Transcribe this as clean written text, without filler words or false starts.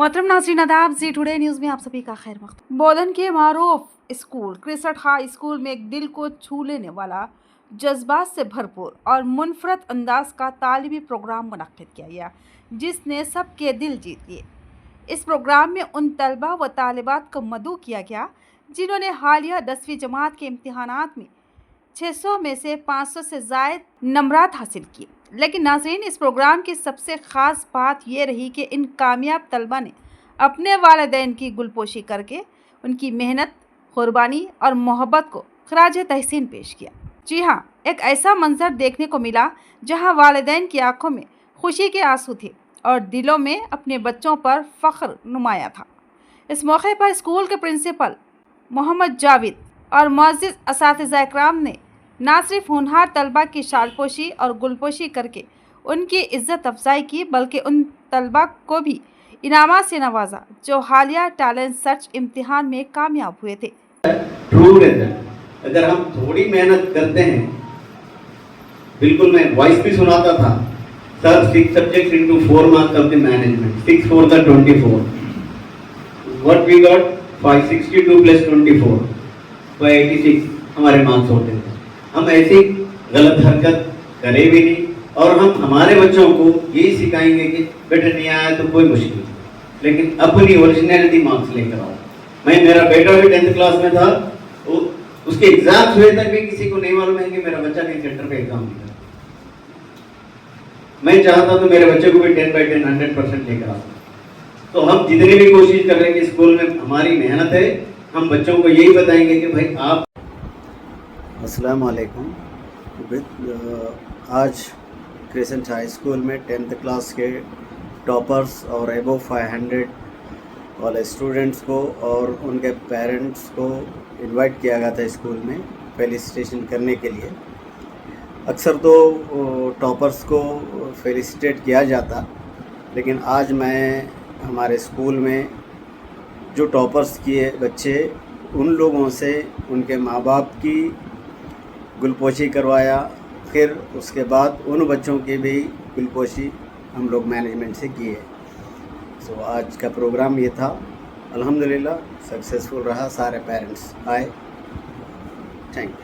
मोहतरम नाज़रीन आदाब, जी टुडे न्यूज़ में आप सभी का खैर मक़दम। बोधन के मारूफ स्कूल क्रिसट हाई स्कूल में एक दिल को छू लेने वाला, जज्बात से भरपूर और मुनफरद अंदाज का तालीमी प्रोग्राम मुनक्किद किया गया, जिसने सबके दिल जीत लिए। इस प्रोग्राम में उन तलबा व तालिबात को मदऊ किया गया जिन्होंने हालिया 10वीं जमात के इम्तिहानात में 600 में से 500 से ज़ायद नंबरात हासिल किए। लेकिन नाज़रीन, इस प्रोग्राम की सबसे ख़ास बात ये रही कि इन कामयाब तलबा ने अपने वालिदैन की गुलपोशी करके उनकी मेहनत, क़ुरबानी और मोहब्बत को ख़राज तहसीन पेश किया। जी हाँ, एक ऐसा मंजर देखने को मिला जहाँ वालिदैन की आंखों में खुशी के आंसू थे और दिलों में अपने बच्चों पर फ़ख्र नुमाया था। इस मौके पर स्कूल के प्रिंसिपल मोहम्मद जावेद और मुअज़्ज़िज़ असातिज़ा इकराम ने ना सिर्फ होनहार तलबा की शालपोशी और गुलपोशी करके उनकी इज़्ज़त अफजाई की, बल्कि उन तलबा को भी इनामात से नवाजा जो हालिया टैलेंट सर्च इम्तिहान में कामयाब हुए थे। ट्रू रिजल्ट अगर हम थोड़ी मेहनत करते हैं, बिल्कुल मैं वॉइस भी सुनाता था, sir 6 subjects into 4 marks of the management, 6 4 the 24, what we got 562 plus 24 586 हमारे मार्क्स होते थे। हम ऐसी गलत हरकत करें भी नहीं और हम हमारे बच्चों को यही सिखाएंगे कि बेटा नहीं आया तो कोई मुश्किल नहीं, लेकिन अपनी ओरिजिनलिटी मार्क्स लेकर आओ। मेरा बेटा भी 10th क्लास में था, उसके एग्जाम्स हुए तक भी किसी को नहीं मालूम है कि मेरा बच्चा कहीं सेंटर पे एग्जाम दिया। मैं चाहता तो मेरे बच्चे को भी 10/10 100% लेकर आता। तो हम जितनी भी कोशिश कर रहे हैं कि स्कूल में हमारी मेहनत है, हम बच्चों को यही बताएंगे कि भाई आप। अस्सलाम वालेकुम। आज क्रिसेंट हाई स्कूल में 10th क्लास के टॉपर्स और एबो 500 वाले स्टूडेंट्स को और उनके पेरेंट्स को इनवाइट किया गया था स्कूल में फेलिसिटेशन करने के लिए। अक्सर तो टॉपर्स को फेलिसिटेट किया जाता, लेकिन आज मैं हमारे स्कूल में जो टॉपर्स किए बच्चे, उन लोगों से उनके माँ बाप की गुलपोशी करवाया। फिर उसके बाद उन बच्चों की भी गुलपोशी हम लोग मैनेजमेंट से किए। सो आज का प्रोग्राम ये था, अल्हम्दुलिल्लाह सक्सेसफुल रहा, सारे पेरेंट्स आए। Thank you.